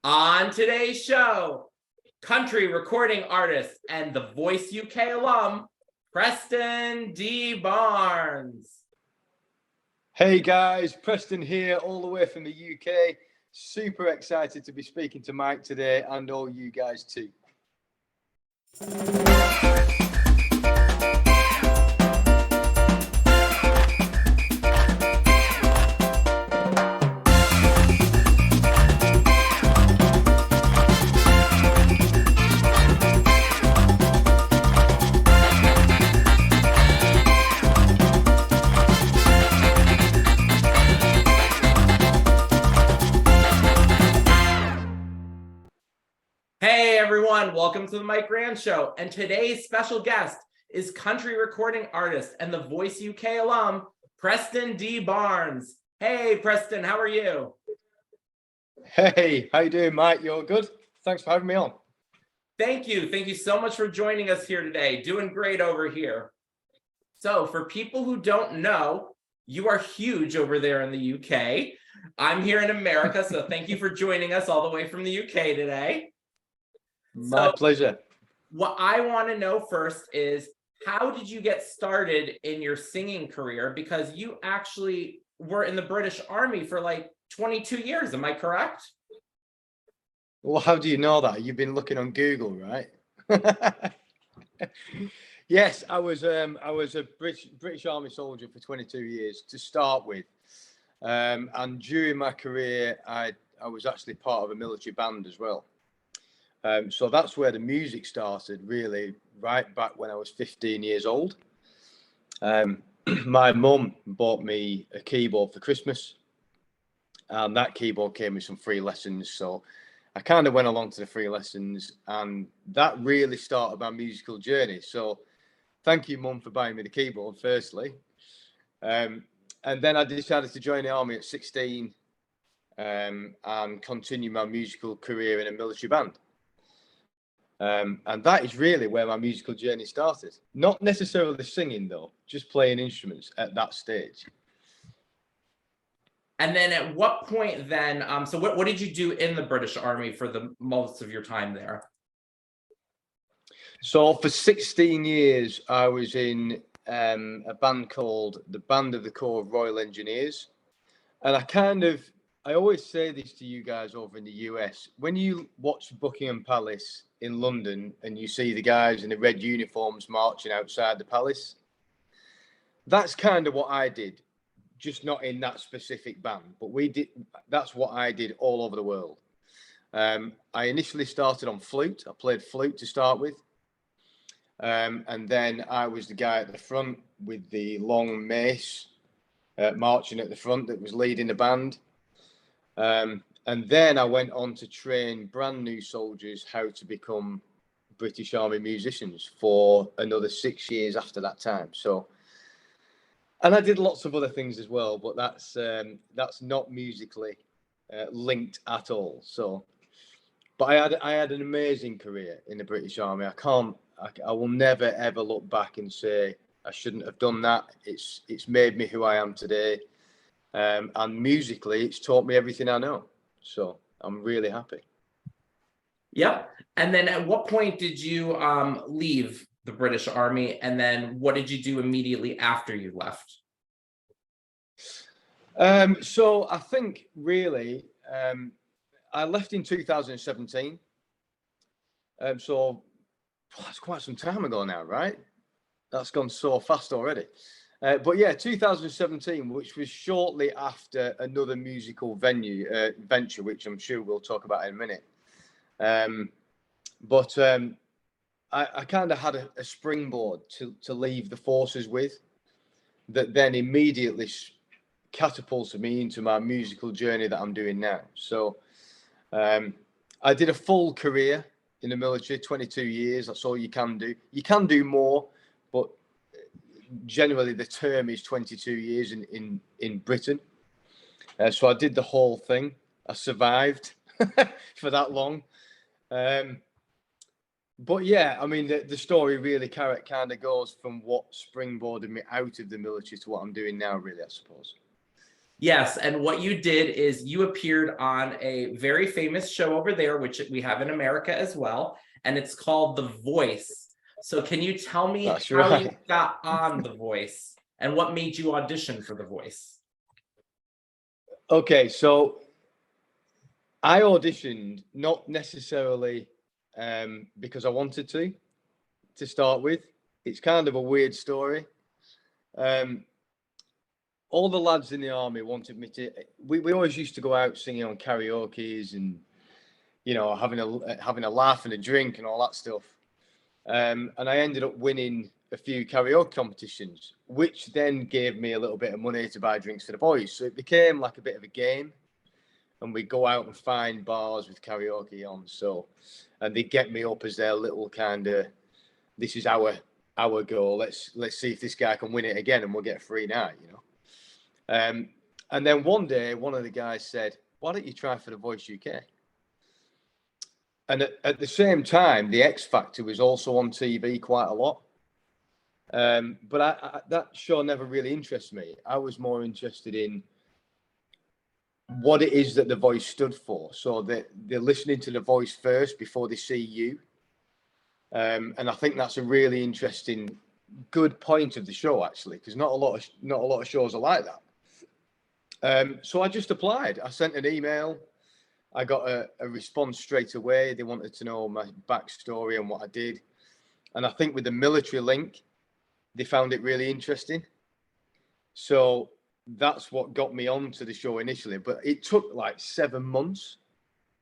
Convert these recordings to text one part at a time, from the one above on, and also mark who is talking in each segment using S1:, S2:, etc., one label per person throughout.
S1: On today's show, country recording artist and the Voice UK alum, Preston D Barnes.
S2: Hey guys, Preston here, all the way from the UK. Super excited to be speaking to Mike today and all you guys too.
S1: Hey everyone, welcome to the Mike Rand Show. And today's special guest is country recording artist and the Voice UK alum, Preston D Barnes. Hey Preston, how are you?
S2: Hey, how you doing, Mike? You all good? Thanks for having me on.
S1: Thank you. Thank you so much for joining us here today. Doing great over here. So for people who don't know, you are huge over there in the UK. I'm here in America, so thank you for joining us all the way from the UK today.
S2: My pleasure.
S1: What I want to know first is, how did you get started in your singing career? Because you actually were in the British Army for like 22 years, am I correct?
S2: Well, how do you know that? You've been looking on Google, right? Yes, I was a British Army soldier for 22 years to start with. And during my career, I was actually part of a military band as well. So that's where the music started, really, right back when I was 15 years old. My mum bought me a keyboard for Christmas, and that keyboard came with some free lessons. So I kind of went along to the free lessons, and that really started my musical journey. So thank you, Mum, for buying me the keyboard, firstly. And then I decided to join the army at 16 and continue my musical career in a military band. And that is really where my musical journey started. Not necessarily singing, though, just playing instruments at that stage.
S1: And then at what point then, so what did you do in the British Army for the most of your time there?
S2: So for 16 years, I was in a band called the Band of the Corps of Royal Engineers. And I always say this to you guys over in the US. When you watch Buckingham Palace in London and you see the guys in the red uniforms marching outside the palace, that's kind of what I did, just not in that specific band, but that's what I did all over the world. I initially started on flute. I played flute to start with. And then I was the guy at the front with the long mace, marching at the front, that was leading the band. And then I went on to train brand new soldiers how to become British Army musicians for another 6 years after that time. So, and I did lots of other things as well, but that's not musically linked at all. So, but I had an amazing career in the British Army. I will never ever look back and say I shouldn't have done that. It's made me who I am today. And musically, it's taught me everything I know. So I'm really happy.
S1: Yep. And then at what point did you leave the British Army? And then what did you do immediately after you left?
S2: So I think really, I left in 2017. So that's quite some time ago now, right? That's gone so fast already. But yeah, 2017, which was shortly after another musical venture, which I'm sure we'll talk about in a minute. But I kind of had a springboard to leave the forces with, that then immediately catapulted me into my musical journey that I'm doing now. So I did a full career in the military, 22 years. That's all you can do. You can do more, but generally the term is 22 years in Britain. So I did the whole thing. I survived for that long. But yeah, I mean, the story really kind of goes from what springboarded me out of the military to what I'm doing now, really, I suppose.
S1: Yes, and what you did is you appeared on a very famous show over there, which we have in America as well, and it's called The Voice. So can you tell me
S2: That's
S1: how you
S2: right.
S1: got on The Voice and what made you audition for The Voice?
S2: Okay, so I auditioned not necessarily because I wanted to start with. It's kind of a weird story. Um, all the lads in the army wanted me to. We always used to go out singing on karaoke's and having a laugh and a drink and all that stuff. And I ended up winning a few karaoke competitions, which then gave me a little bit of money to buy drinks for the boys. So it became like a bit of a game, and we go out and find bars with karaoke on. So, and they get me up as their little kind of, this is our goal. Let's see if this guy can win it again, and we'll get a free night. And then one day, one of the guys said, "Why don't you try for the Voice UK?" And at the same time, the X Factor was also on TV quite a lot. But that show never really interested me. I was more interested in what it is that the voice stood for. So they're listening to the voice first before they see you. And I think that's a really interesting, good point of the show, actually, because not a lot of shows are like that. So I just applied. I sent an email. I got a response straight away. They wanted to know my backstory and what I did. And I think with the military link, they found it really interesting. So that's what got me onto the show initially. But it took like 7 months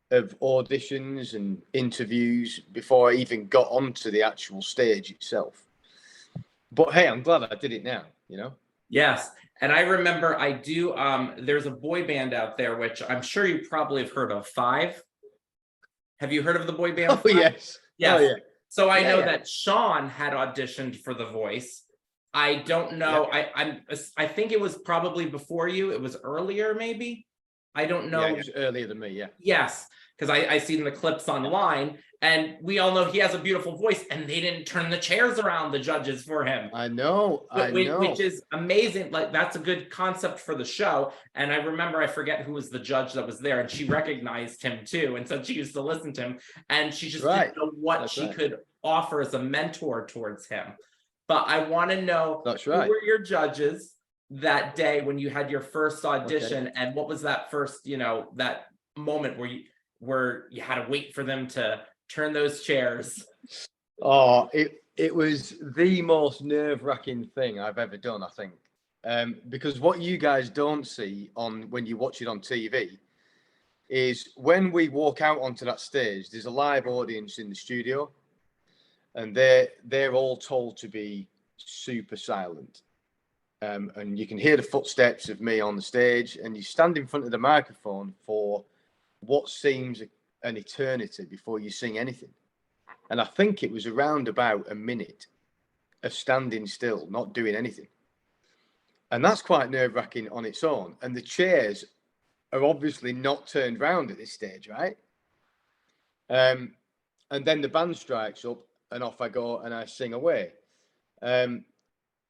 S2: of auditions and interviews before I even got onto the actual stage itself. But hey, I'm glad I did it now,
S1: Yes. And I remember there's a boy band out there, which I'm sure you probably have heard of, Five. Have you heard of the boy band
S2: Oh,
S1: Five?
S2: yes.
S1: Yes.
S2: Oh, yeah.
S1: So I
S2: Yeah,
S1: know
S2: yeah.
S1: that Sean had auditioned for The Voice. I don't know.
S2: Yeah.
S1: I think it was probably before you. It was earlier, maybe. I don't
S2: Yeah,
S1: know.
S2: it was earlier than me, yeah.
S1: Yes, because I seen the clips online, and we all know he has a beautiful voice, and they didn't turn the chairs around, the judges, for him.
S2: I know.
S1: Which is amazing. Like, that's a good concept for the show. And I remember, I forget who was the judge that was there, and she recognized him too, and said she used to listen to him, and she just didn't know what she could offer as a mentor towards him. But I want to know,
S2: That's
S1: who
S2: right.
S1: were your judges that day when you had your first audition,
S2: Okay.
S1: and what was that first, that moment where you had to wait for them to turn those chairs?
S2: Oh, it was the most nerve-wracking thing I've ever done, I think. Because what you guys don't see when you watch it on TV is when we walk out onto that stage, there's a live audience in the studio, and they're all told to be super silent. And you can hear the footsteps of me on the stage, and you stand in front of the microphone for what seems an eternity before you sing anything. And I think it was around about a minute of standing still, not doing anything. And that's quite nerve-wracking on its own. And the chairs are obviously not turned round at this stage, right? And then the band strikes up, and off I go, and I sing away. And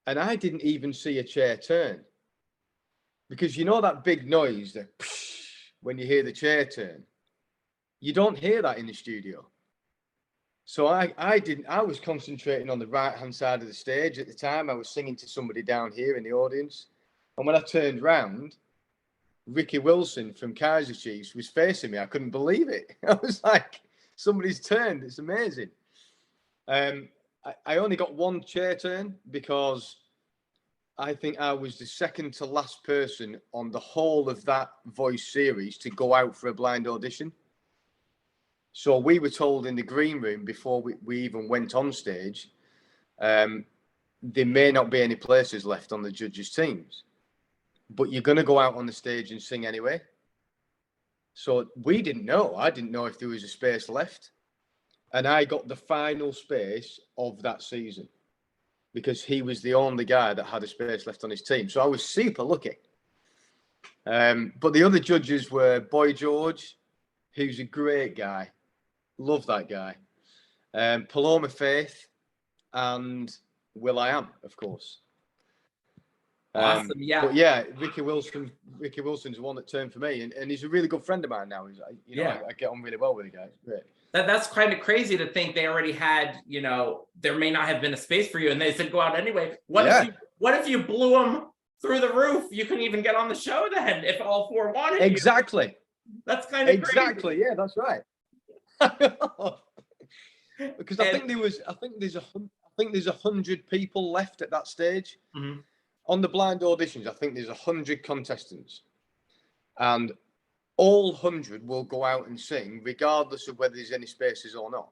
S2: I didn't even see a chair turn, because you know that big noise that when you hear the chair turn, you don't hear that in the studio. So I was concentrating on the right-hand side of the stage at the time. I was singing to somebody down here in the audience. And when I turned round, Ricky Wilson from Kaiser Chiefs was facing me. I couldn't believe it. I was like, somebody's turned. It's amazing. I only got one chair turn because I think I was the second to last person on the whole of that voice series to go out for a blind audition. So we were told in the green room before we even went on stage, there may not be any places left on the judges' teams, but you're going to go out on the stage and sing anyway. So we didn't know. I didn't know if there was a space left. And I got the final space of that season because he was the only guy that had a space left on his team. So I was super lucky. But the other judges were Boy George, who's a great guy. Love that guy. Paloma Faith and Will I Am, of course.
S1: Awesome. Yeah.
S2: But yeah, Ricky Wilson's the one that turned for me, and he's a really good friend of mine now. He's,
S1: Yeah.
S2: I get on really well with the guy. It's great.
S1: That's kind of crazy to think they already had, there may not have been a space for you, and they said go out anyway. What if you blew them through the roof? You couldn't even get on the show then if all four wanted
S2: Exactly.
S1: you. That's kind of
S2: exactly.
S1: crazy.
S2: Yeah, that's right. Because I think there's 100 people left at that stage.
S1: Mm-hmm.
S2: On the blind auditions, I think there's 100 contestants, and all 100 will go out and sing, regardless of whether there's any spaces or not.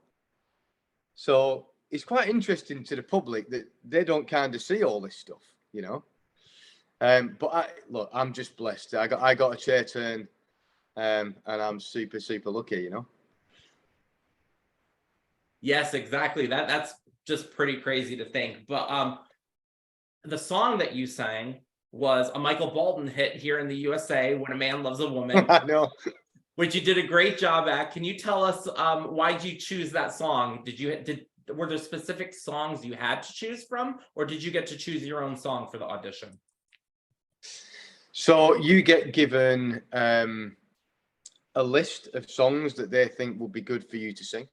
S2: So it's quite interesting to the public that they don't kind of see all this stuff, But I'm just blessed. I got a chair turn, and I'm super, super lucky,
S1: Yes, exactly. That's just pretty crazy to think. But the song that you sang was a Michael Bolton hit here in the USA, When a Man Loves a Woman.
S2: I know.
S1: Which you did a great job at. Can you tell us why did you choose that song? Were there specific songs you had to choose from, or did you get to choose your own song for the audition?
S2: So you get given a list of songs that they think would be good for you to sing,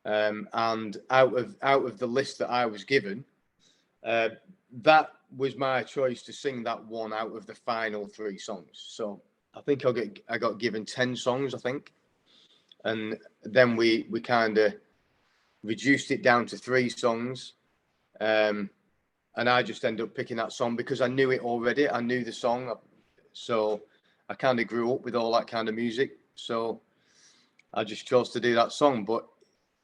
S2: and out of the list that I was given, that was my choice to sing that one out of the final 3 songs. So I think I got given 10 songs, I think, and then we kind of reduced it down to 3 songs, and I just ended up picking that song because I knew it already. I knew the song, so I kind of grew up with all that kind of music. So I just chose to do that song, but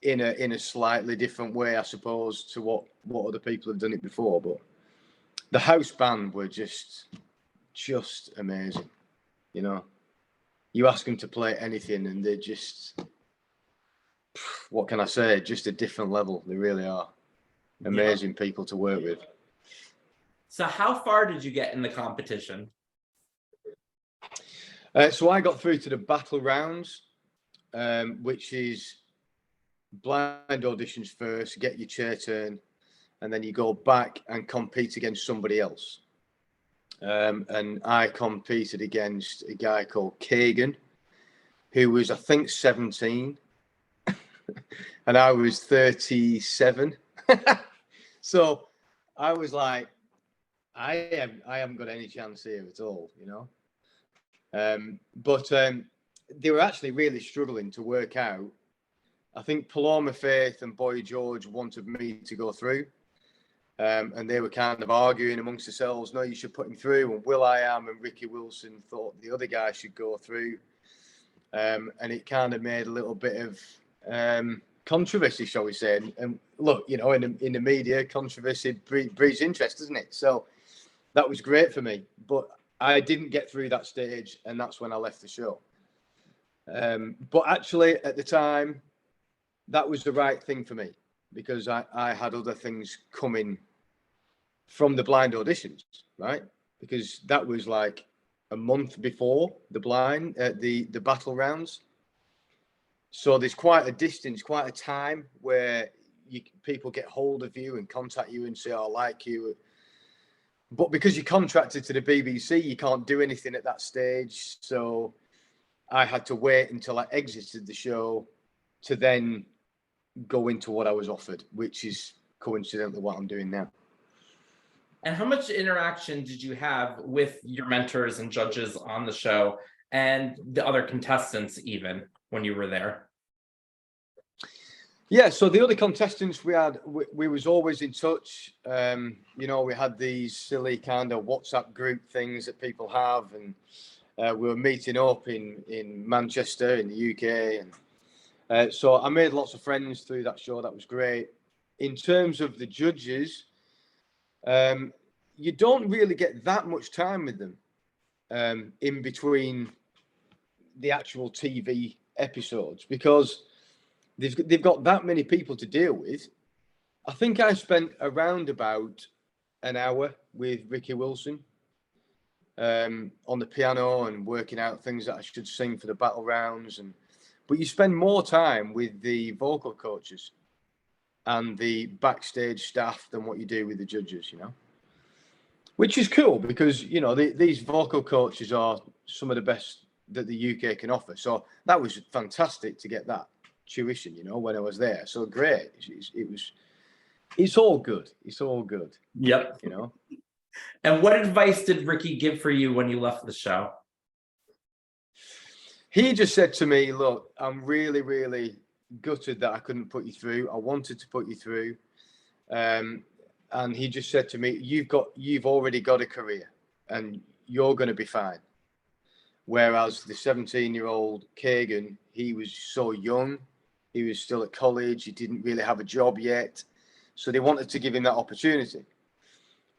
S2: in a slightly different way, I suppose, to what other people have done it before. But the house band were just amazing. You ask them to play anything and they're just, what can I say? Just a different level. They really are amazing people to work with.
S1: So how far did you get in the competition?
S2: So I got through to the battle rounds, which is blind auditions first, get your chair turn, and then you go back and compete against somebody else. And I competed against a guy called Kagan, who was, I think, 17, and I was 37. So I was like, I haven't got any chance here at all, But they were actually really struggling to work out. I think Paloma Faith and Boy George wanted me to go through. And they were kind of arguing amongst themselves, no, you should put him through. And will.i.am and Ricky Wilson thought the other guy should go through. And it kind of made a little bit of controversy, shall we say. And look, in the media, controversy breeds interest, doesn't it? So that was great for me. But I didn't get through that stage, and that's when I left the show. But actually, at the time, that was the right thing for me, because I had other things coming from the blind auditions, right? Because that was like a month before the battle rounds. So there's quite a distance, quite a time where people get hold of you and contact you and say, oh, I like you. But because you're contracted to the BBC, you can't do anything at that stage. So I had to wait until I exited the show to then go into what I was offered, which is coincidentally what I'm doing now.
S1: And how much interaction did you have with your mentors and judges on the show and the other contestants even when you were there?
S2: Yeah, so the other contestants we was always in touch. We had these silly kind of WhatsApp group things that people have, and we were meeting up in Manchester in the UK, and so I made lots of friends through that show. That was great. In terms of the judges, you don't really get that much time with them in between the actual TV episodes, because they've got that many people to deal with. I think I spent around about an hour with Ricky Wilson on the piano and working out things that I should sing for the battle rounds. But you spend more time with the vocal coaches and the backstage staff than what you do with the judges, which is cool because these vocal coaches are some of the best that the UK can offer. So that was fantastic to get that tuition, when I was there. So great. It's all good. It's all good.
S1: Yep. And what advice did Ricky give for you when you left the show?
S2: He just said to me, look, I'm really, really gutted that I couldn't put you through. I wanted to put you through. And he just said to me, you've already got a career and you're going to be fine. Whereas the 17-year-old Kagan, he was so young. He was still at college. He didn't really have a job yet. So they wanted to give him that opportunity.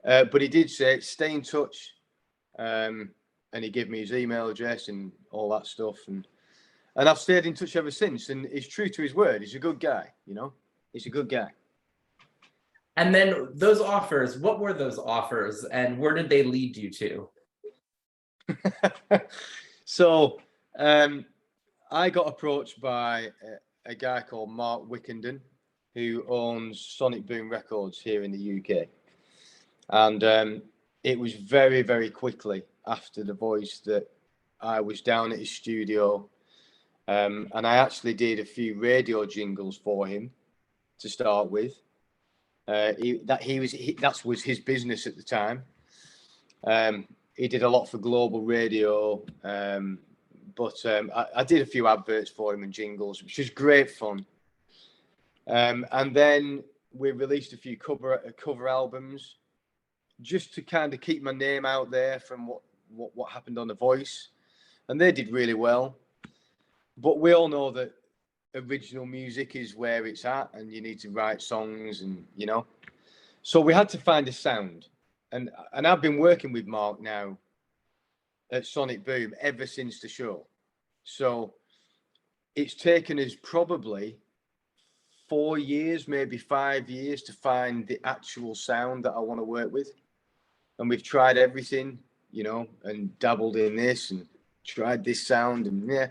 S2: But he did say, stay in touch. And he gave me his email address and all that stuff. And I've stayed in touch ever since. And he's true to his word. He's a good guy, He's a good guy.
S1: And then those offers, what were those offers and where did they lead you to?
S2: So I got approached by a guy called Mark Wickenden, who owns Sonic Boom Records here in the UK. And it was very, very quickly after The Voice that I was down at his studio. And I actually did a few radio jingles for him to start with. That was his business at the time. He did a lot for Global Radio, but I did a few adverts for him and jingles, which was great fun. And then we released a few cover albums, just to kind of keep my name out there from what happened on The Voice, and they did really well. But we all know that original music is where it's at, and you need to write songs, and so we had to find a sound. And I've been working with Mark now at Sonic Boom ever since the show. So it's taken us probably 4 years, maybe 5 years to find the actual sound that I want to work with. And we've tried everything, and dabbled in this and tried this sound. And yeah,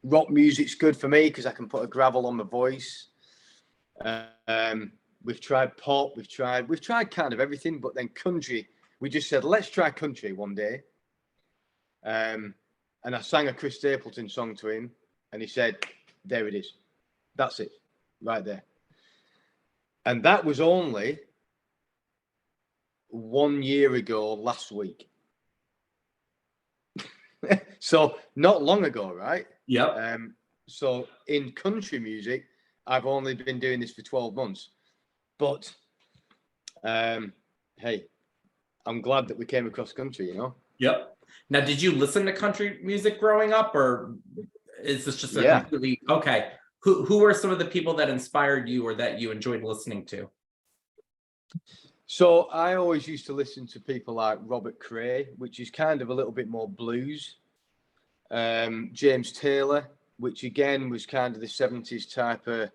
S2: rock music's good for me because I can put a gravel on my voice. We've tried pop, we've tried kind of everything, but then country, we just said, let's try country one day. And I sang a Chris Stapleton song to him and he said, there it is. That's it, right there. And that was only 1 year ago last week. So not long ago, right?
S1: Yep.
S2: So in country music, I've only been doing this for 12 months. But hey, I'm glad that we came across country,
S1: Yep. Now, did you listen to country music growing up, or is this just completely okay? Who were some of the people that inspired you or that you enjoyed listening to?
S2: So I always used to listen to people like Robert Cray, which is kind of a little bit more blues. James Taylor, which again was kind of the 70s type of,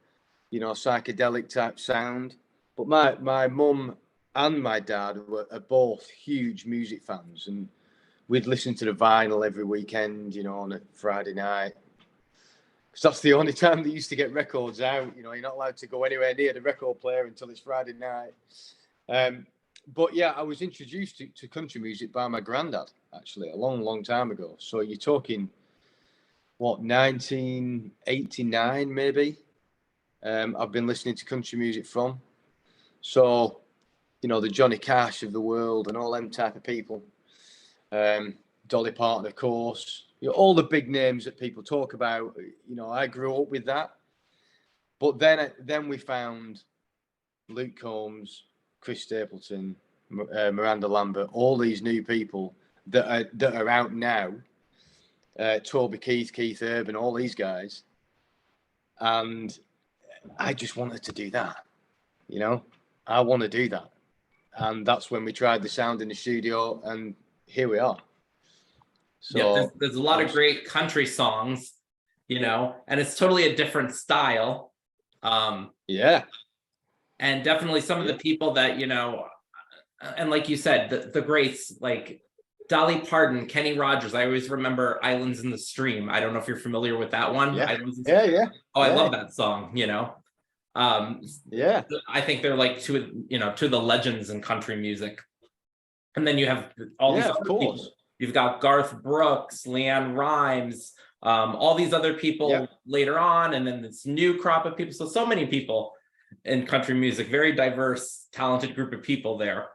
S2: psychedelic type sound. But my mum and my dad are both huge music fans, and we'd listen to the vinyl every weekend, on a Friday night. Because that's the only time they used to get records out. You're not allowed to go anywhere near the record player until it's Friday night. But yeah, I was introduced to country music by my granddad, actually, a long, long time ago. So you're talking, 1989 maybe? I've been listening to country music from. So, the Johnny Cash of the world and all them type of people. Dolly Parton, of course. All the big names that people talk about. I grew up with that. But then we found Luke Combs, Chris Stapleton, Miranda Lambert, all these new people that are out now. Toby Keith, Keith Urban, all these guys. And I just wanted to do that. I want to do that. And that's when we tried the sound in the studio, and here we are. So
S1: there's a lot of great country songs, and it's totally a different style.
S2: Yeah.
S1: And definitely some of the people that, and like you said, the greats like Dolly Parton, Kenny Rogers. I always remember Islands in the Stream. I don't know if you're familiar with that one.
S2: Yeah. Yeah.
S1: Oh, I love that song,
S2: Yeah.
S1: I think they're like two of the legends in country music. And then you have all these
S2: Yeah, of
S1: other people.
S2: course.
S1: You've got Garth Brooks, Leanne Rimes, all these other people
S2: Yep.
S1: later on, and then this new crop of people. So many people in country music, very diverse, talented group of people there.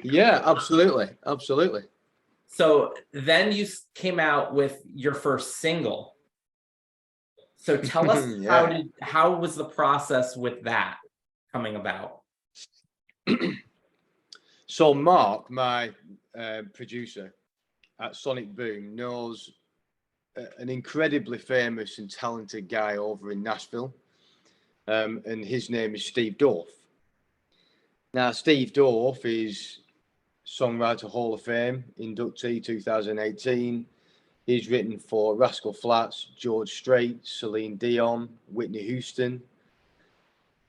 S2: Yeah, absolutely, absolutely.
S1: So then you came out with your first single. So tell us
S2: Yeah.
S1: how was the process with that coming about?
S2: So Mark, my producer at Sonic Boom, knows an incredibly famous and talented guy over in Nashville, and his name is Steve Dorff. Now, Steve Dorff is Songwriter Hall of Fame inductee 2018. He's written for Rascal Flatts, George Strait, Celine Dion, Whitney Houston.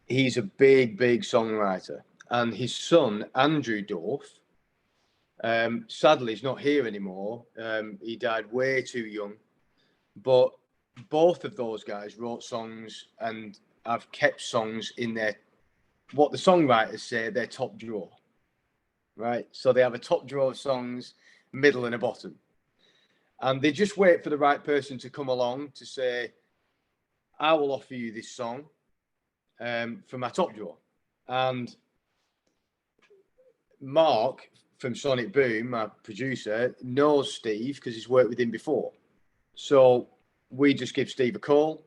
S2: He's a big, big songwriter. And his son, Andrew Dorff, sadly, he's not here anymore. He died way too young. But both of those guys wrote songs and have kept songs in their, what the songwriters say, their top drawer. Right? So they have a top drawer of songs, middle and a bottom. And they just wait for the right person to come along to say, I will offer you this song from my top drawer. And Mark from Sonic Boom, my producer, knows Steve because he's worked with him before. So we just give Steve a call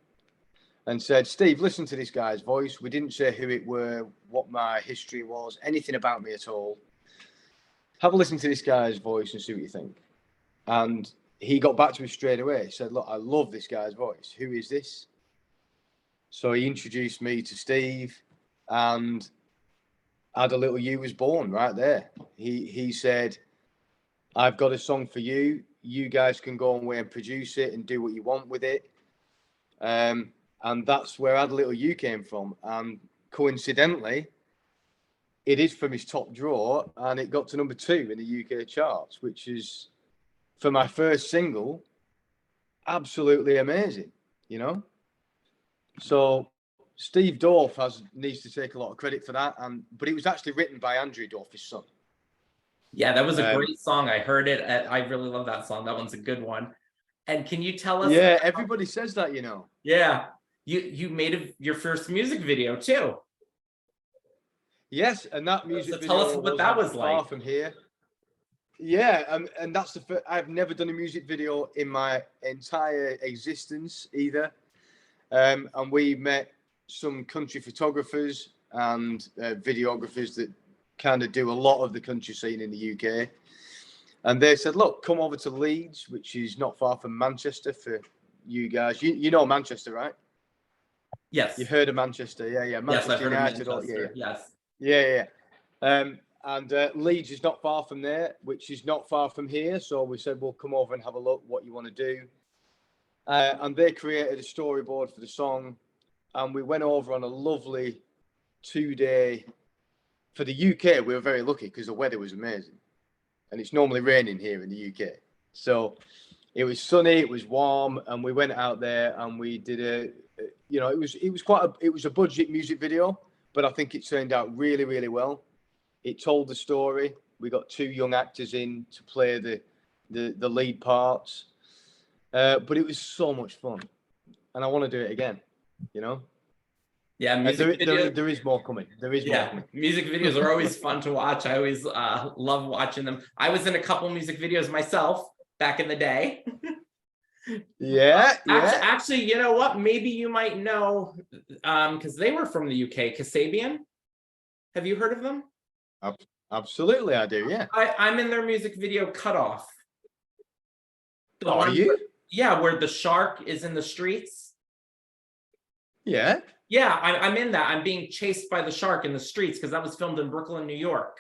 S2: and said, Steve, listen to this guy's voice. We didn't say who it were, what my history was, anything about me at all. Have a listen to this guy's voice and see what you think. And he got back to me straight away. He said, look, I love this guy's voice. Who is this? So he introduced me to Steve, and Add a Little You was born right there. He said, I've got a song for you. You guys can go away and produce it and do what you want with it. And that's where Add a Little You came from. And coincidentally, it is from his top drawer, and it got to number 2 in the UK charts, which is, for my first single, absolutely amazing, you know? So Steve Dorff needs to take a lot of credit for that, but it was actually written by Andrew Dorff, his son.
S1: Yeah, that was a great song. I heard it. I really love that song. That one's a good one. And can you tell us?
S2: Yeah, everybody says that, you know.
S1: Yeah, you made your first music video too.
S2: Yes, and that music video.
S1: Tell us what that was like.
S2: Far from here. Yeah, and that's the first. I've never done a music video in my entire existence either. And we met some country photographers and videographers that kind of do a lot of the country scene in the UK. And they said, look, come over to Leeds, which is not far from Manchester for you guys. You know Manchester, right?
S1: Yes.
S2: You've heard of Manchester. Yeah.
S1: Manchester
S2: Yes, I've heard
S1: United.
S2: of Manchester.
S1: Yes.
S2: Yeah. And Leeds is not far from there, which is not far from here. So we said, well, come over and have a look what you want to do. And they created a storyboard for the song. And we went over on a lovely 2-day. For the UK, we were very lucky because the weather was amazing. And it's normally raining here in the UK. So it was sunny, it was warm, and we went out there and we did it was a budget music video, but I think it turned out really, really well. It told the story. We got 2 young actors in to play the lead parts. But it was so much fun. And I want to do it again, you know?
S1: Yeah,
S2: there is more coming. There is more coming.
S1: Music videos are always fun to watch. I always love watching them. I was in a couple music videos myself back in the day.
S2: Yeah.
S1: Actually, you know what? Maybe you might know, because they were from the UK. Kasabian. Have you heard of them?
S2: Absolutely, I do. Yeah.
S1: I'm in their music video Cutoff.
S2: Are you?
S1: Yeah, where the shark is in the streets.
S2: Yeah.
S1: Yeah, I'm in that. I'm being chased by the shark in the streets because that was filmed in Brooklyn, New York.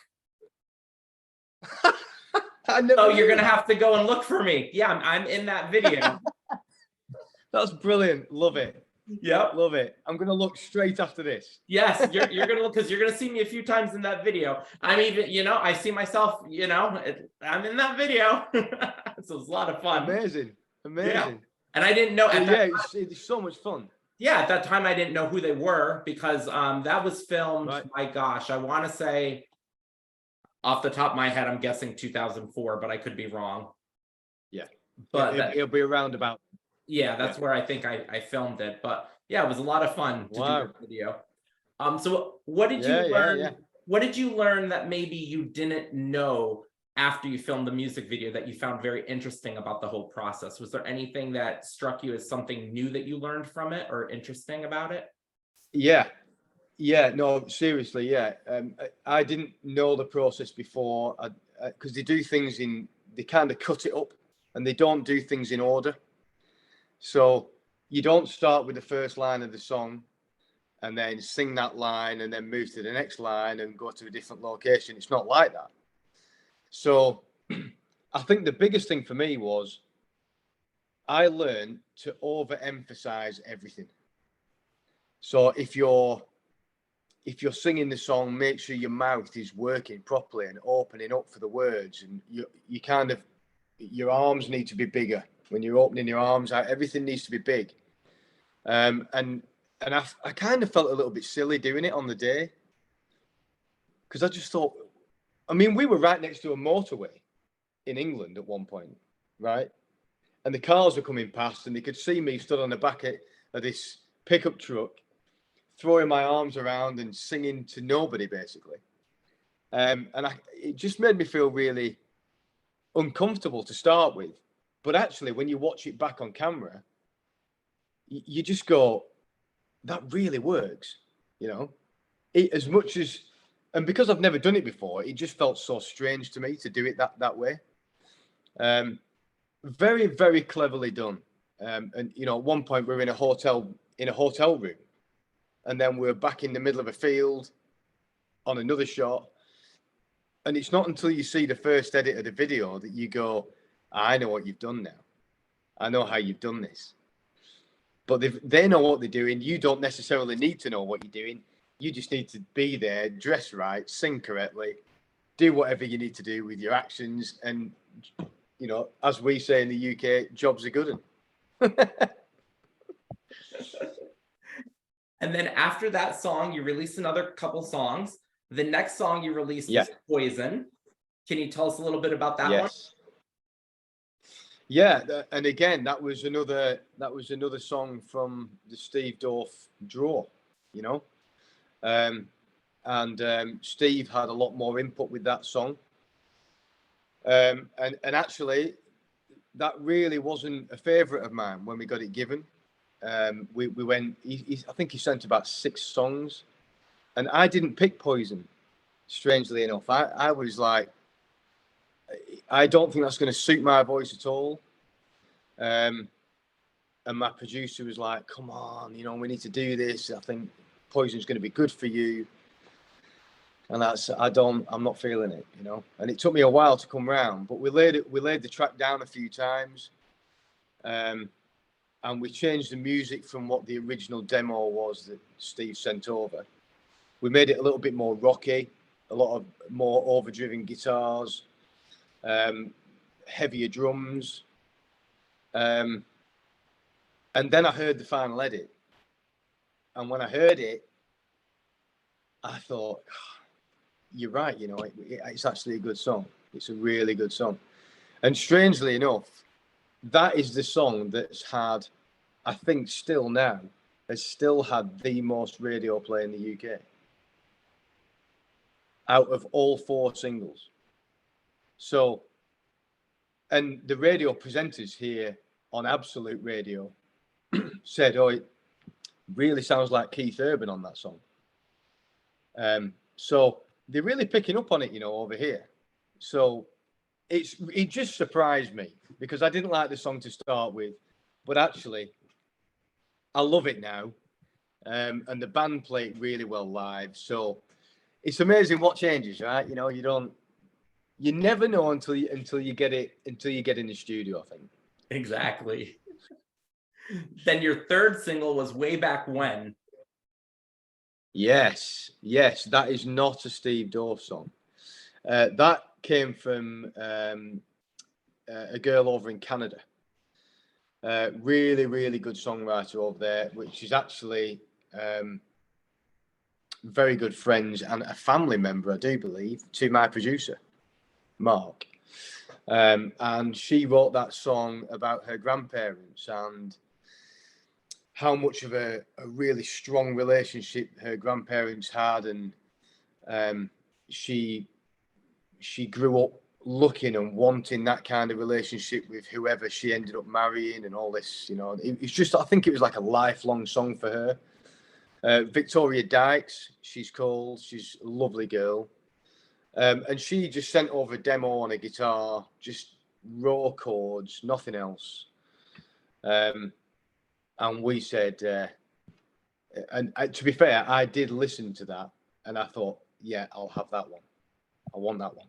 S1: So you're going to have to go and look for me. Yeah, I'm in that video.
S2: That's brilliant. Love it.
S1: Yep.
S2: Love it. I'm going to look straight after this.
S1: Yes, you're going to look, because you're going to see me a few times in that video. I'm even, I see myself, I'm in that video. So it's a lot of fun.
S2: Amazing.
S1: Yeah. And I didn't know.
S2: It's so much fun.
S1: Yeah, at that time I didn't know who they were because that was filmed,
S2: right.
S1: my gosh, I want to say Off the top of my head, I'm guessing 2004, but I could be wrong.
S2: Yeah.
S1: But
S2: It'll be around about.
S1: Yeah, that's where I think I filmed it. But yeah, it was a lot of fun to do
S2: Wow.
S1: this video. So what did you
S2: Yeah,
S1: learn?
S2: yeah.
S1: What did you learn that maybe you didn't know after you filmed the music video that you found very interesting about the whole process? Was there anything that struck you as something new that you learned from it or interesting about it?
S2: Yeah. Yeah, no, seriously, yeah. I didn't know the process before, because they do things they kind of cut it up, and they don't do things in order. So you don't start with the first line of the song and then sing that line and then move to the next line and go to a different location. It's not like that. So I think the biggest thing for me was I learned to overemphasize everything. So if you're singing the song, make sure your mouth is working properly and opening up for the words, and you kind of, your arms need to be bigger when you're opening your arms out. Everything needs to be big. And I kind of felt a little bit silly doing it on the day, because I just thought, I mean, we were right next to a motorway in England at one point, right? And the cars were coming past, and they could see me stood on the back of this pickup truck, throwing my arms around and singing to nobody, basically. And it just made me feel really uncomfortable to start with. But actually, when you watch it back on camera, you just go, that really works, you know? As much as, and because I've never done it before, it just felt so strange to me to do it that way. Very, very cleverly done. And you know, at one point we were in a hotel room, and then we're back in the middle of a field on another shot. And it's not until you see the first edit of the video that you go, I know what you've done now. I know how you've done this. But they know what they're doing. You don't necessarily need to know what you're doing. You just need to be there, dress right, sing correctly, do whatever you need to do with your actions. And, you know, as we say in the UK, jobs are good.
S1: And then after that song, you released another couple songs. The next song you released
S2: Yeah.
S1: was Poison. Can you tell us a little bit about that one?
S2: Yes. Yeah, and again, that was another song from the Steve Dorff draw, you know. Steve had a lot more input with that song. And actually, that really wasn't a favorite of mine when we got it given. We went, I think he sent about 6 songs, and I didn't pick Poison, strangely enough. I was like, I don't think that's going to suit my voice at all. And my producer was like, come on, you know, we need to do this. I think Poison's going to be good for you. And I'm not feeling it, you know. And it took me a while to come round, but we laid the track down a few times. And we changed the music from what the original demo was that Steve sent over. We made it a little bit more rocky, a lot of more overdriven guitars, heavier drums. And then I heard the final edit. And when I heard it, I thought, you're right, you know, it's actually a good song. It's a really good song. And strangely enough, that is the song that's had, I think still now, has still had the most radio play in the UK out of all 4 singles. So, and the radio presenters here on Absolute Radio said, oh, it really sounds like Keith Urban on that song. So they're really picking up on it, you know, over here. So it just surprised me, because I didn't like the song to start with, but actually I love it now. And the band play it really well live. So it's amazing what changes, right? You know, you never know until you get in the studio, I think.
S1: Exactly. Then your third single was Way Back When.
S2: Yes, that is not a Steve Dorff song. That came from a girl over in Canada. Really, really good songwriter over there, which is actually very good friends and a family member, I do believe, to my producer, Mark. And she wrote that song about her grandparents and how much of a really strong relationship her grandparents had, and she grew up looking and wanting that kind of relationship with whoever she ended up marrying and all this, it's just, I think it was like a lifelong song for her. Victoria Dykes, she's called, she's a lovely girl. And she just sent over a demo on a guitar, just raw chords, nothing else. And we said, and to be fair, I did listen to that and I thought, yeah, I'll have that one. I want that one.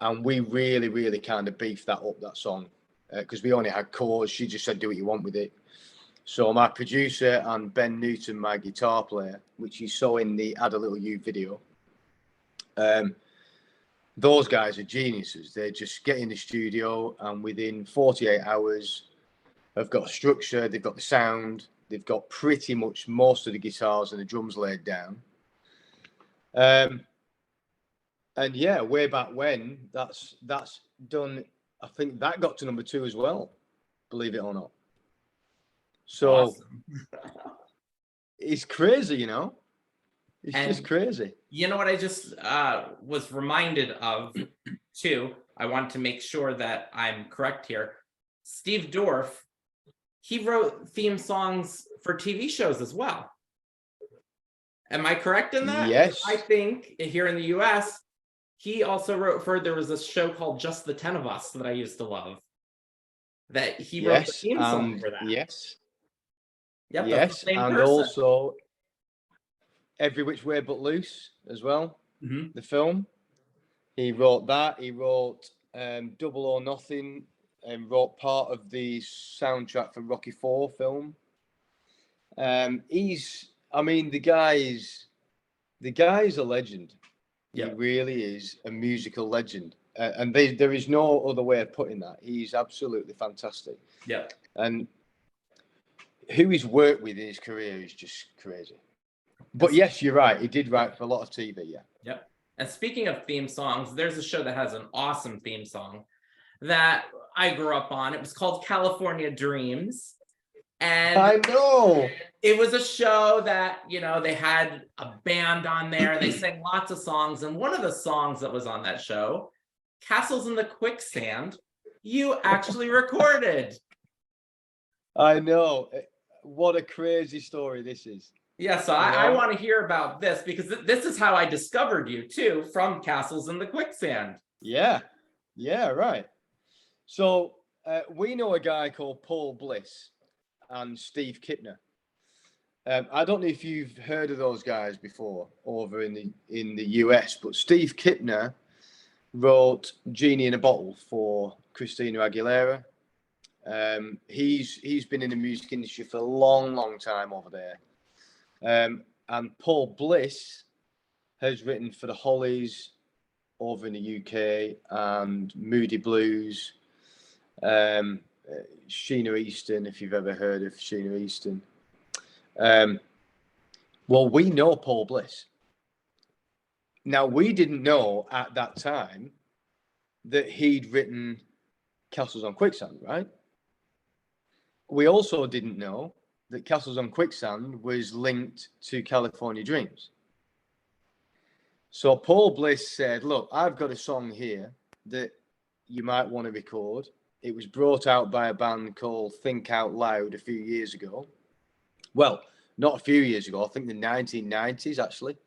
S2: And we really, really kind of beefed that up, that song, because we only had chords. She just said, do what you want with it. So my producer and Ben Newton, my guitar player, which you saw in the Add a Little You video, those guys are geniuses. They just get in the studio and within 48 hours have got a structure, they've got the sound, they've got pretty much most of the guitars and the drums laid down. And yeah, way back when, that's done. I think that got to number 2 as well, believe it or not. So
S1: Awesome.
S2: It's crazy, It's just crazy.
S1: You know what I just was reminded of too? I want to make sure that I'm correct here. Steve Dorff, he wrote theme songs for TV shows as well. Am I correct in that?
S2: Yes.
S1: I think here in the US, he also wrote there was a show called Just the 10 of Us that I used to love. That he wrote the theme song for that.
S2: Yes.
S1: Yep,
S2: yes,
S1: that's the same
S2: and
S1: person.
S2: Also Every Which Way But Loose as well.
S1: Mm-hmm.
S2: The film. He wrote that. He wrote Double or Nothing and wrote part of the soundtrack for Rocky IV film. The guy is a legend. Yep. He really is a musical legend. And there is no other way of putting that. He's absolutely fantastic.
S1: Yeah.
S2: And who he's worked with in his career is just crazy. But yes, you're right. He did write for a lot of TV, yeah.
S1: Yep. And speaking of theme songs, there's a show that has an awesome theme song that I grew up on. It was called California Dreams. And
S2: I know.
S1: It was a show that, they had a band on there. They sang lots of songs. And one of the songs that was on that show, Castles in the Quicksand, you actually recorded.
S2: I know. What a crazy story this is.
S1: Yeah, so I want to hear about this because this is how I discovered you too, from Castles in the Quicksand.
S2: Yeah, right. So we know a guy called Paul Bliss and Steve Kipner. I don't know if you've heard of those guys before over in the US, but Steve Kipner wrote Genie in a Bottle for Christina Aguilera. He's been in the music industry for a long time over there. And Paul Bliss has written for the Hollies over in the UK and Moody Blues, Sheena Easton, if you've ever heard of Sheena Easton. Well, we know Paul Bliss. Now, we didn't know at that time that he'd written Castles on Quicksand, right? We also didn't know that Castles on Quicksand was linked to California Dreams. So Paul Bliss said, look, I've got a song here that you might want to record. It was brought out by a band called Think Out Loud a few years ago. Well, not a few years ago, I think the 1990s, actually.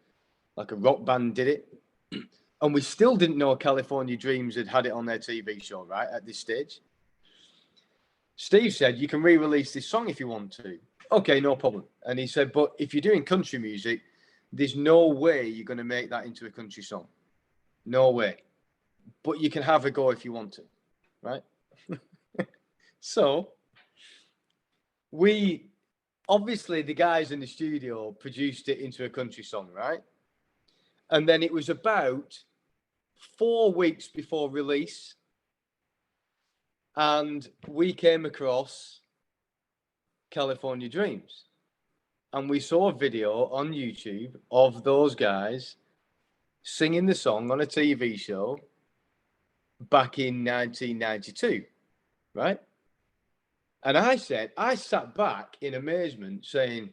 S2: Like a rock band did it. And we still didn't know California Dreams had it on their TV show, right, at this stage. Steve said, you can re-release this song if you want to. Okay, no problem. And he said, but if you're doing country music, there's no way you're going to make that into a country song. No way. But you can have a go if you want to, right? So obviously the guys in the studio produced it into a country song, right? And then it was about 4 weeks before release. And we came across California Dreams. and we saw a video on YouTube of those guys singing the song on a TV show back in 1992, right? And I sat back in amazement saying,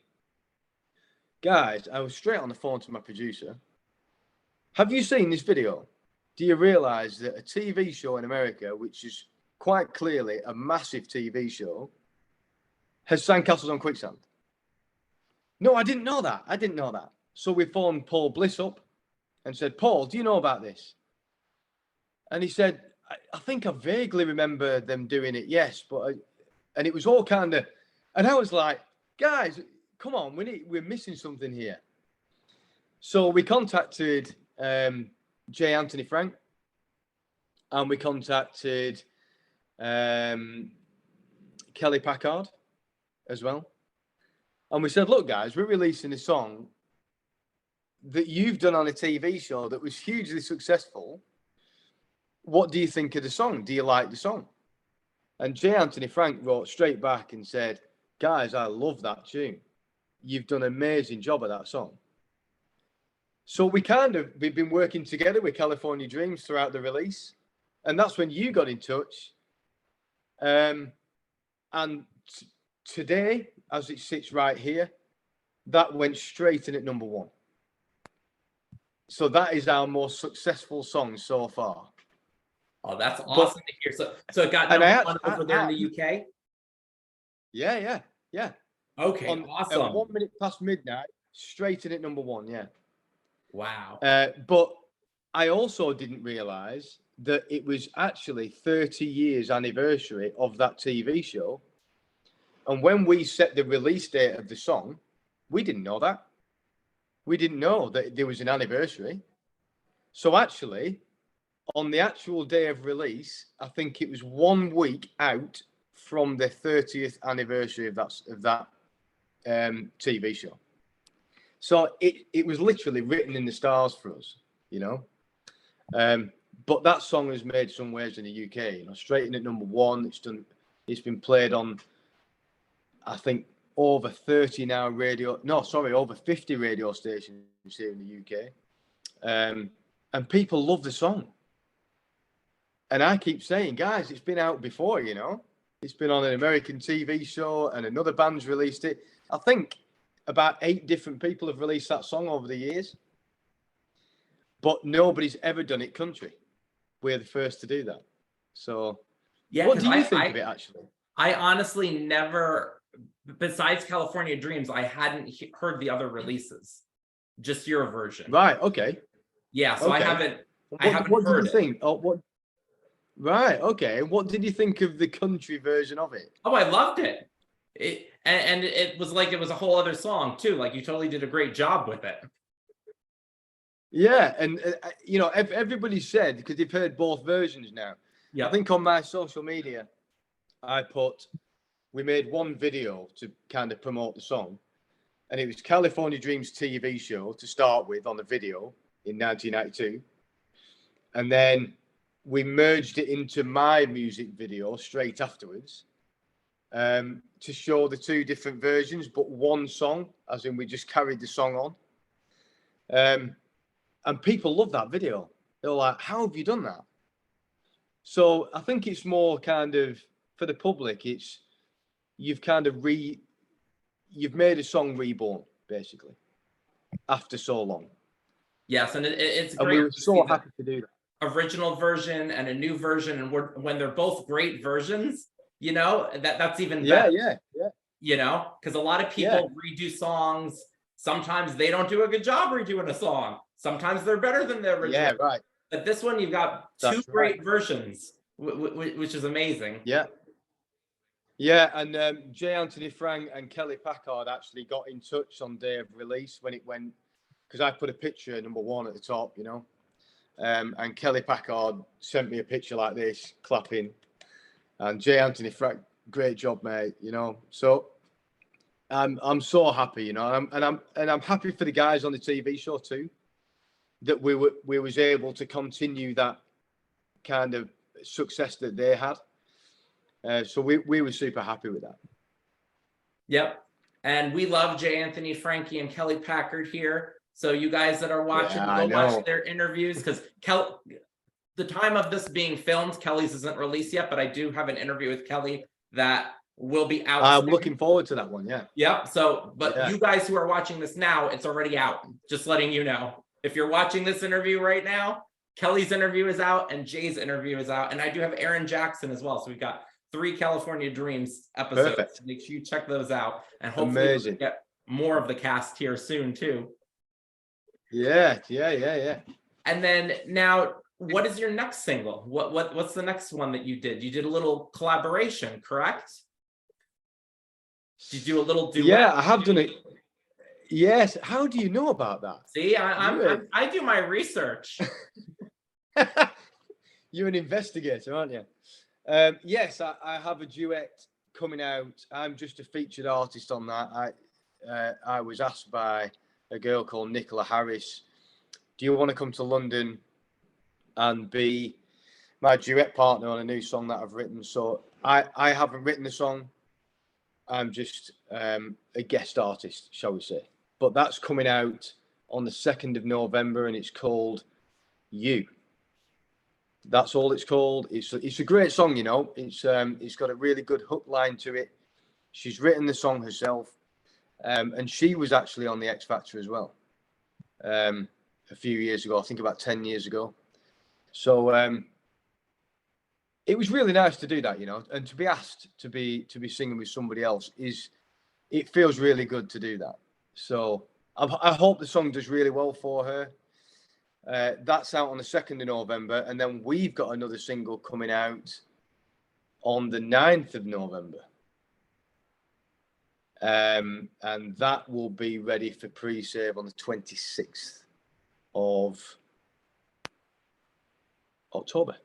S2: guys, I was straight on the phone to my producer. Have you seen this video? Do you realize that a TV show in America, which is quite clearly a massive TV show, has Sandcastles on Quicksand? No, I didn't know that. I didn't know that. So we phoned Paul Bliss up and said, Paul, do you know about this? And he said, I think I vaguely remember them doing it, yes. And it was all kind of, and I was like, guys, come on, we're missing something here. So we contacted J. Anthony Frank, and we contacted Kelly Packard as well. And we said, look, guys, we're releasing a song that you've done on a TV show that was hugely successful. What do you think of the song? Do you like the song? And J. Anthony Frank wrote straight back and said, guys, I love that tune. You've done an amazing job of that song. So we've been working together with California Dreams throughout the release. And that's when you got in touch. And today, as it sits right here, that went straight in at number 1. So that is our most successful song so far.
S1: Oh, that's awesome to hear. So it got number 1 over there in the UK?
S2: Yeah.
S1: Okay, awesome.
S2: At 1 minute past midnight, straight in at number 1, yeah.
S1: Wow.
S2: But I also didn't realize that it was actually 30 years anniversary of that TV show. And when we set the release date of the song, we didn't know that. We didn't know that there was an anniversary. So actually, on the actual day of release, I think it was 1 week out from the 30th anniversary of that TV show. So it was literally written in the stars for us, you know. But that song has made some waves in the UK, you know, straight in at number 1. It's been played on, I think, over 50 radio stations here in the UK. And people love the song. And I keep saying, guys, it's been out before, you know. It's been on an American TV show and another band's released it. I think about 8 different people have released that song over the years. But nobody's ever done it country. We're the first to do that. So
S1: yeah,
S2: what do you think of it, actually?
S1: I honestly never, besides California Dreams, I hadn't heard the other releases. Just your version.
S2: Right, okay.
S1: Yeah, so
S2: okay.
S1: I haven't
S2: what
S1: heard
S2: did you think? Oh, what? Right, okay. What did you think of the country version of it?
S1: Oh, I loved it. And it was like it was a whole other song too. Like you totally did a great job with it.
S2: Yeah, and you know, everybody said, because they've heard both versions now. Yeah. I think on my social media, we made one video to kind of promote the song, and it was California Dreams TV show to start with on the video in 1992, and then we merged it into my music video straight afterwards, to show the 2 different versions, but one song, as in we just carried the song on. And people love that video. They're like, how have you done that? So I think it's more kind of, for the public, it's, you've made a song reborn, basically, after so long.
S1: Yes, and it's
S2: great.
S1: And
S2: we were so happy to do that.
S1: Original version and a new version, and when they're both great versions, you know, that's even better.
S2: Yeah.
S1: You know, because a lot of people redo songs. Sometimes they don't do a good job redoing a song. Sometimes they're better than the original.
S2: Yeah, right.
S1: But this one, you've got 2 great versions, which is amazing.
S2: Yeah, and J. Anthony Frank and Kelly Packard actually got in touch on day of release when it went, because I put a picture number 1 at the top, you know, and Kelly Packard sent me a picture like this, clapping, and J. Anthony Frank, great job, mate, you know. So I'm so happy, you know, and I'm happy for the guys on the TV show too, that we was able to continue that kind of success that they had. So we were super happy with that.
S1: Yep. And we love J. Anthony Frankie and Kelly Packard here. So you guys that are watching,
S2: Yeah,
S1: go watch their interviews, because the time of this being filmed, Kelly's isn't released yet, but I do have an interview with Kelly that will be out.
S2: I'm looking forward to that one. Yeah.
S1: Yep. So, but you guys who are watching this now, it's already out. Just letting you know. If you're watching this interview right now, Kelly's interview is out and Jay's interview is out. And I do have Aaron Jackson as well. So we've got 3 California Dreams episodes.
S2: Perfect.
S1: Make sure you check those out. And hopefully we'll get more of the cast here soon too.
S2: Yeah.
S1: And then now, what is your next single? What's the next one that you did? You did a little collaboration, correct? Did you do a little duet?
S2: Yeah, I have done it. Yes. How do you know about that?
S1: See, I do my research.
S2: You're an investigator, aren't you? Yes, I have a duet coming out. I'm just a featured artist on that. I was asked by a girl called Nicola Harris, do you want to come to London and be my duet partner on a new song that I've written? So I haven't written the song. I'm just a guest artist, shall we say. But that's coming out on the 2nd of November, and it's called You. That's all it's called. It's a great song, you know. It's got a really good hook line to it. She's written the song herself, and she was actually on the X Factor as well a few years ago. I think about 10 years ago. So it was really nice to do that, you know, and to be asked to be singing with somebody else it feels really good to do that. So I hope the song does really well for her. That's out on the 2nd of November. And then we've got another single coming out on the 9th of November. And that will be ready for pre-save on the 26th of October.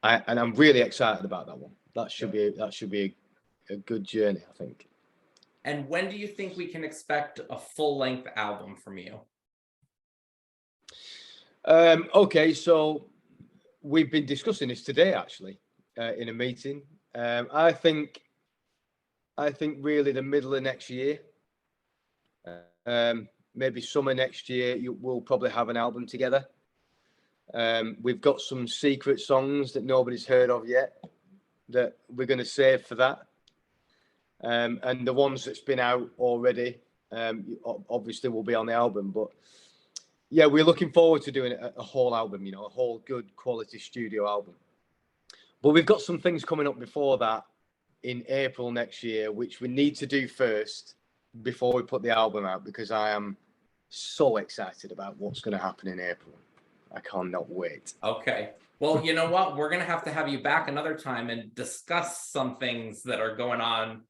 S2: And I'm really excited about that one. That should be a good journey, I think.
S1: And when do you think we can expect a full-length album from you?
S2: Okay, so we've been discussing this today, actually, in a meeting. I think really the middle of next year, maybe summer next year, we'll probably have an album together. We've got some secret songs that nobody's heard of yet that we're going to save for that. And the ones that's been out already, obviously will be on the album. But yeah, we're looking forward to doing a whole album, you know, a whole good quality studio album. But we've got some things coming up before that in April next year, which we need to do first before we put the album out, because I am so excited about what's going to happen in April. I cannot wait.
S1: Okay. Well, you know what? We're going to have you back another time and discuss some things that are going on,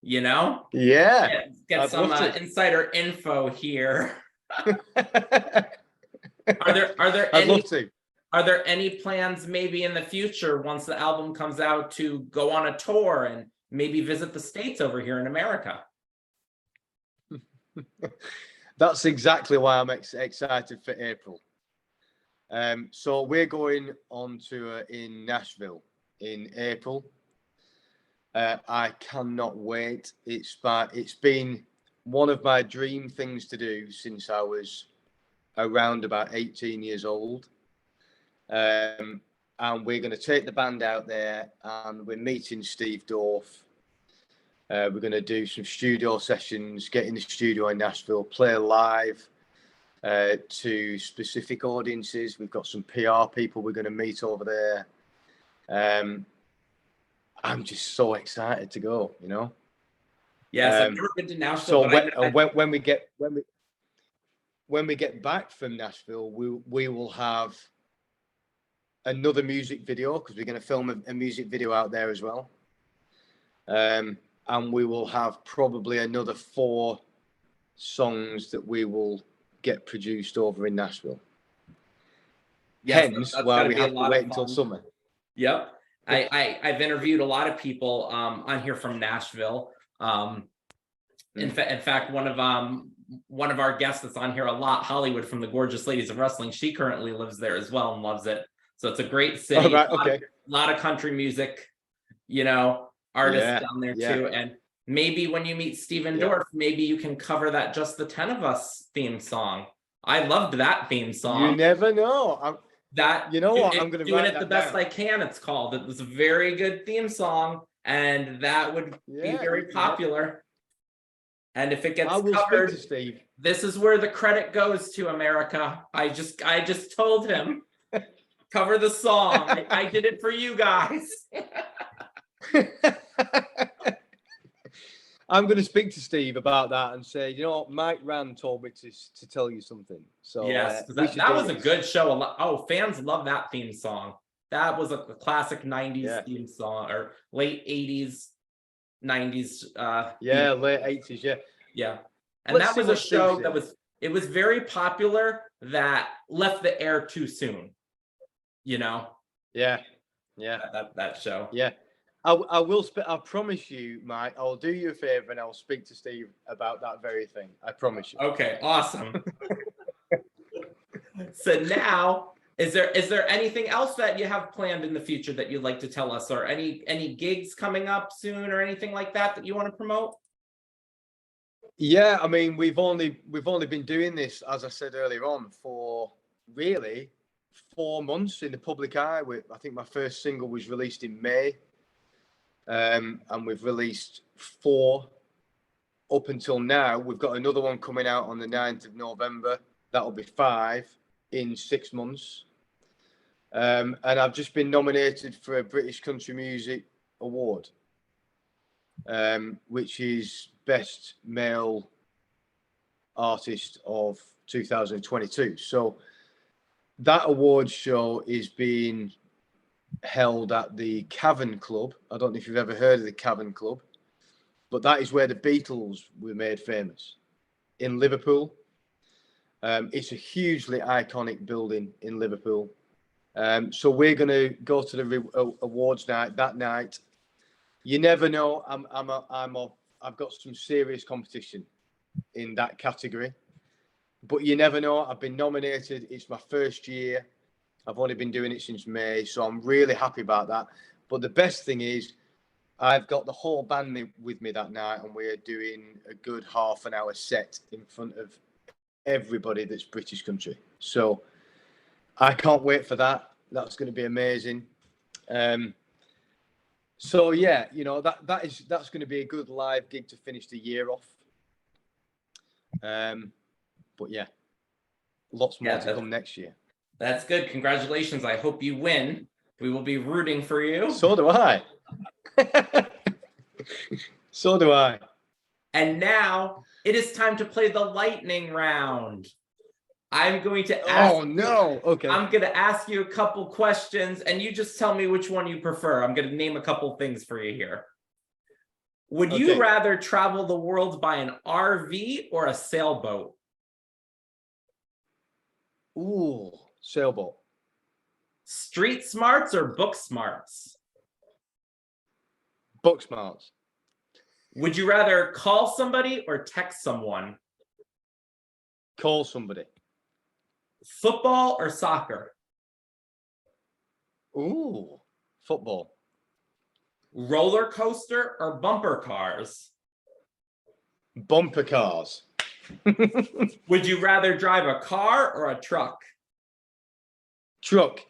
S1: you know?
S2: Yeah.
S1: Get some insider info here. Are there any plans maybe in the future, once the album comes out, to go on a tour and maybe visit the States over here in America?
S2: That's exactly why I'm excited for April. So we're going on tour in Nashville in April. I cannot wait. It's been one of my dream things to do since I was around about 18 years old. And we're going to take the band out there, and we're meeting Steve Dorff. We're going to do some studio sessions, get in the studio in Nashville, play live to specific audiences. We've got some PR people we're going to meet over there. I'm just so excited to go, you know.
S1: Yes, I've never been to Nashville.
S2: So when we get back from Nashville, we will have another music video, because we're going to film a music video out there as well. And we will have probably another 4 songs that we will get produced over in Nashville. Yes, hence why we have to wait until summer.
S1: Yep. I've interviewed a lot of people on here from Nashville. In fact, one of our guests that's on here a lot, Hollywood from the Gorgeous Ladies of Wrestling, she currently lives there as well and loves it. So it's a great city.
S2: Oh, right,
S1: a lot of country music, you know, artists down there too. And Maybe when you meet Steven
S2: Yeah.
S1: Dorff, maybe you can cover that Just the 10 of Us theme song. I loved that theme
S2: You
S1: song.
S2: never know.
S1: That
S2: You know what? I'm going to
S1: doing
S2: write
S1: it the
S2: that
S1: best
S2: down.
S1: I can. It's called. It was a very good theme song, and that would be
S2: Yeah,
S1: very popular. And if it gets
S2: I will speak
S1: covered,
S2: to Steve.
S1: this is where the credit goes to America. I just told him, cover the song. I did it for you guys.
S2: I'm going to speak to Steve about that and say, you know what, Mike Rand told me to tell you something. So
S1: Yes,
S2: we
S1: that,
S2: should
S1: that
S2: do
S1: was a
S2: this.
S1: good show. Oh, fans love that theme song. That was a classic 90s
S2: Yeah.
S1: theme song, or late 80s, 90s.
S2: Yeah, late 80s. Yeah.
S1: Yeah. And
S2: Let's
S1: that
S2: see
S1: was a
S2: what Steve
S1: show that
S2: says.
S1: it was very popular that left the air too soon. You know,
S2: Yeah. Yeah.
S1: that show.
S2: Yeah. I will. I promise you, Mike. I'll do you a favor and I'll speak to Steve about that very thing. I promise you.
S1: Okay, awesome. So now, is there anything else that you have planned in the future that you'd like to tell us, or any gigs coming up soon, or anything like that you want to promote?
S2: Yeah, I mean, we've only been doing this, as I said earlier on, for really 4 months in the public eye. I think my first single was released in May, and we've released 4 up until now. We've got another one coming out on the 9th of November. That'll be 5 in 6 months. And I've just been nominated for a British Country Music Award, which is Best Male Artist of 2022. So that award show is being held at the Cavern Club. I don't know if you've ever heard of the Cavern Club, but that is where the Beatles were made famous, in Liverpool. It's a hugely iconic building in Liverpool. So we're going to go to the awards night that night. You never know. I've got some serious competition in that category, but you never know. I've been nominated. It's my first year. I've only been doing it since May, so I'm really happy about that. But the best thing is, I've got the whole band with me that night, and we're doing a good half an hour set in front of everybody that's British country. So I can't wait for that. That's going to be amazing. So yeah, you know, that's going to be a good live gig to finish the year off. But yeah, lots more to come next year.
S1: That's good. Congratulations. I hope you win. We will be rooting for you.
S2: So do I. So do I.
S1: And now it is time to play the lightning round. I'm going to
S2: ask. Oh no. Okay.
S1: I'm going to ask you a couple questions, and you just tell me which one you prefer. I'm going to name a couple things for you here. Would you rather travel the world by an RV or a sailboat?
S2: Ooh, sailboat.
S1: Street smarts or book smarts?
S2: Book smarts.
S1: Would you rather call somebody or text someone?
S2: Call somebody.
S1: Football or soccer?
S2: Ooh, football.
S1: Roller coaster or bumper cars?
S2: Bumper cars.
S1: Would you rather drive a car or a truck?
S2: Truck.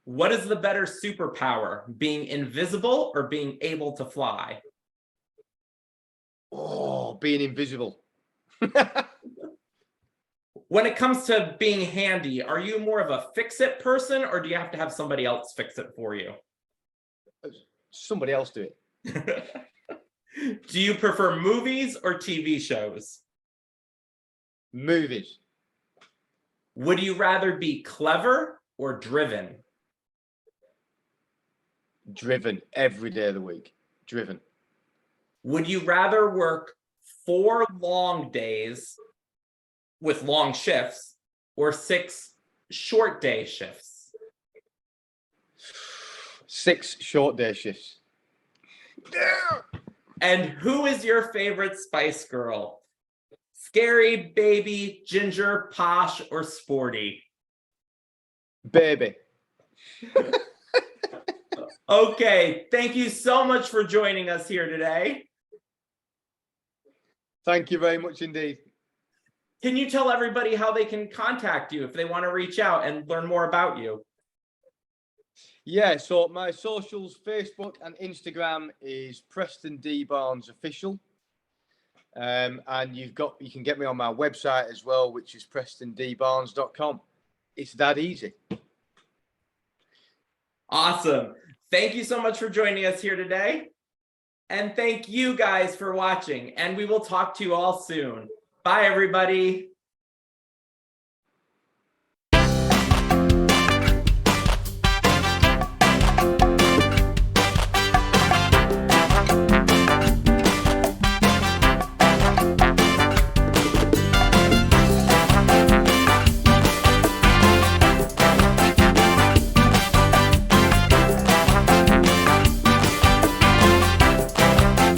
S1: What is the better superpower, being invisible or being able to fly?
S2: Oh, being invisible.
S1: When it comes to being handy, are you more of a fix-it person, or do you have to have somebody else fix it for you?
S2: Somebody else do it.
S1: Do you prefer movies or TV shows?
S2: Movies.
S1: Would you rather be clever or driven?
S2: Driven every day of the week. Driven.
S1: Would you rather work 4 long days with long shifts or 6 short day shifts?
S2: 6 short day shifts.
S1: And who is your favorite Spice Girl? Scary, baby, ginger, posh, or sporty?
S2: Baby.
S1: Okay, thank you so much for joining us here today.
S2: Thank you very much indeed.
S1: Can you tell everybody how they can contact you if they want to reach out and learn more about you?
S2: Yeah, so my socials, Facebook and Instagram is Preston D Barnes Official. And you can get me on my website as well, which is prestondbarnes.com. It's that easy.
S1: Awesome. Thank you so much for joining us here today. And thank you guys for watching. And we will talk to you all soon. Bye, everybody.